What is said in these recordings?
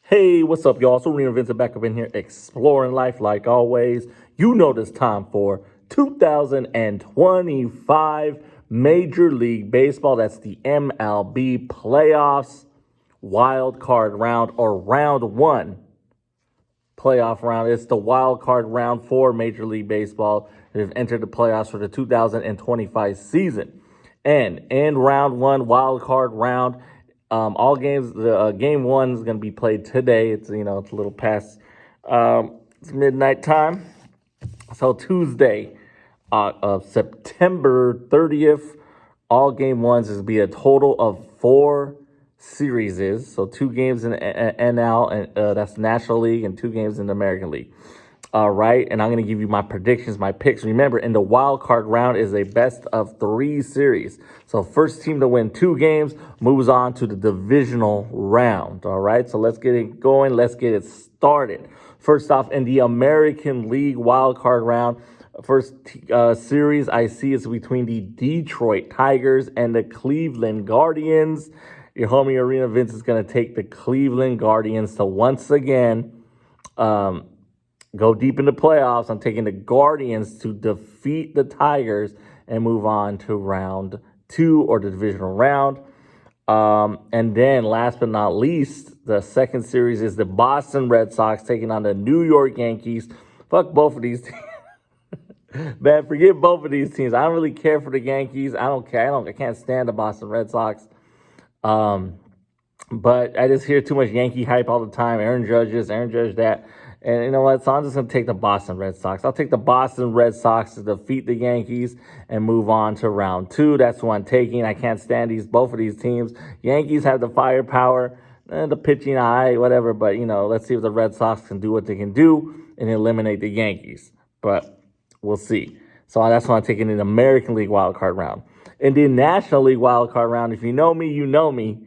Hey, what's up, y'all? So Arenavincent back up in here exploring life like always. You know this time for 2025 Major League Baseball. That's the MLB playoffs, wild card round, or round one playoff round. It's the wild card round for Major League Baseball that have entered the playoffs for the 2025 season. And in round one, wild card round, all games. The game one is going to be played today. It's it's a little past it's midnight time. So Tuesday, September 30th, all game ones is be a total of 4 series. So 2 games in NL, and that's National League, and 2 games in the American League. All right, and I'm going to give you my predictions, my picks. Remember, in the wild card round is a best-of-3 series. So first team to win 2 games moves on to the divisional round. All right, so let's get it going. Let's get it started. First off, in the American League wild card round, first series I see is between the Detroit Tigers and the Cleveland Guardians. Your homie Arenavincent is going to take the Cleveland Guardians to once again go deep in the playoffs. I'm taking the Guardians to defeat the Tigers and move on to round 2, or the divisional round. And then last but not least, the second series is the Boston Red Sox taking on the New York Yankees. Fuck both of these teams. Man, forget both of these teams. I don't really care for the Yankees. I don't care. I can't stand the Boston Red Sox. But I just hear too much Yankee hype all the time. Aaron Judge that. And you know what? So I'm just going to take the Boston Red Sox. I'll take the Boston Red Sox to defeat the Yankees and move on to round 2. That's what I'm taking. I can't stand both of these teams. Yankees have the firepower, the pitching, whatever. But, let's see if the Red Sox can do what they can do and eliminate the Yankees. But we'll see. So that's what I'm taking in the American League wildcard round. In the National League wildcard round, if you know me, you know me.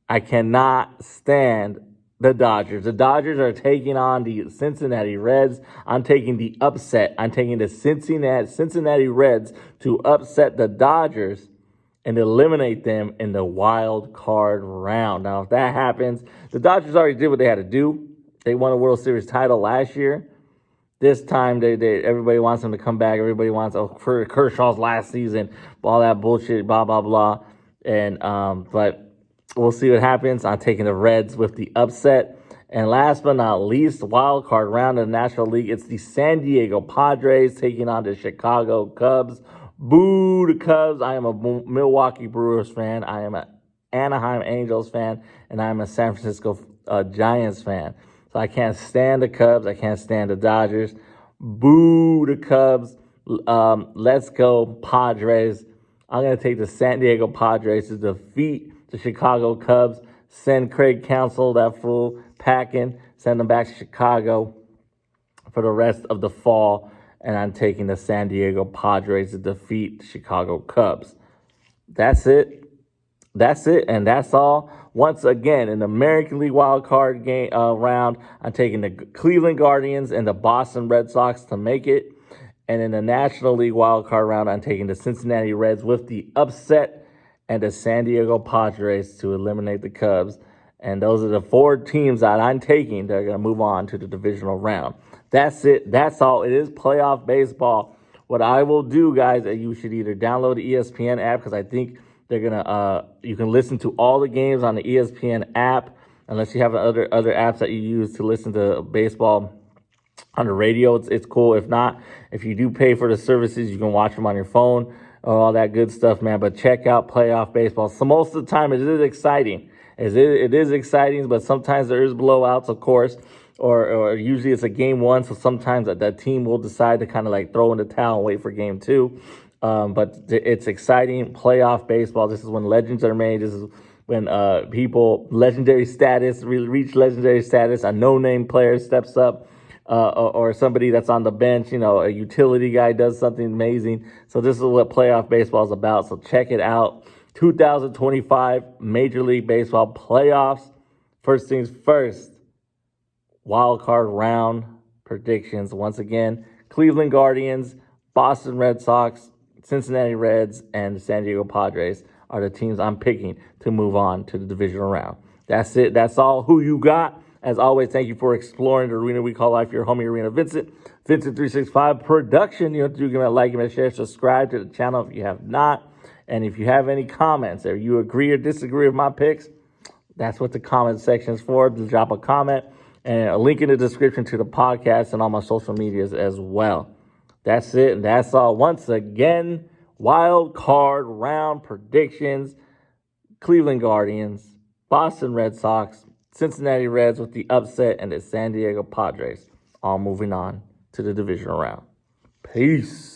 I cannot stand the Dodgers. The Dodgers are taking on the Cincinnati Reds. I'm taking the upset. I'm taking the Cincinnati Reds to upset the Dodgers and eliminate them in the wild card round. Now, if that happens, the Dodgers already did what they had to do. They won a World Series title last year. This time, everybody wants them to come back. Everybody wants Kershaw's last season, all that bullshit, blah, blah, blah. And but we'll see what happens. I'm taking the Reds with the upset. And last but not least, wild card round of the National League, it's the San Diego Padres taking on the Chicago Cubs. Boo the Cubs. I am a Milwaukee Brewers fan. I am an Anaheim Angels fan. And I am a San Francisco Giants fan. So I can't stand the Cubs. I can't stand the Dodgers. Boo the Cubs. Let's go Padres. I'm going to take the San Diego Padres to defeat the Chicago Cubs. Send Craig Counsell, that fool, packing. Send him back to Chicago for the rest of the fall. And I'm taking the San Diego Padres to defeat the Chicago Cubs. That's it. And that's all. Once again, in the American League wild card game round, I'm taking the Cleveland Guardians and the Boston Red Sox to make it. And in the National League wild card round, I'm taking the Cincinnati Reds with the upset and the San Diego Padres to eliminate the Cubs. And those are the 4 teams that I'm taking that are going to move on to the divisional round. That's it. That's all. It is playoff baseball. What I will do, guys, is you should either download the ESPN app, because I think they're going to you can listen to all the games on the ESPN app, unless you have other apps that you use to listen to baseball on the radio. It's cool. If not, if you do pay for the services, you can watch them on your phone, all that good stuff, man. But check out playoff baseball. So most of the time, it is exciting. It is exciting, but sometimes there is blowouts, of course, or usually it's a game 1. So sometimes that team will decide to kind of like throw in the towel and wait for game 2. But it's exciting playoff baseball. This is when legends are made. This is when people legendary status reach legendary status. A no-name player steps up. Or somebody that's on the bench, a utility guy does something amazing. So this is what playoff baseball is about. So check it out. 2025 Major League Baseball playoffs. First things first, wild card round predictions. Once again, Cleveland Guardians, Boston Red Sox, Cincinnati Reds, and the San Diego Padres are the teams I'm picking to move on to the divisional round. That's it. That's all. Who you got? As always, thank you for exploring the arena we call life. Your homie, Arenavincent. Vincent365 production. You have to do, give it a like, give it a share, subscribe to the channel if you have not. And if you have any comments or you agree or disagree with my picks, that's what the comment section is for. Just drop a comment and a link in the description to the podcast and all my social medias as well. That's it. And that's all. Once again, wild card round predictions. Cleveland Guardians, Boston Red Sox, Cincinnati Reds with the upset, and the San Diego Padres. All moving on to the divisional round. Peace.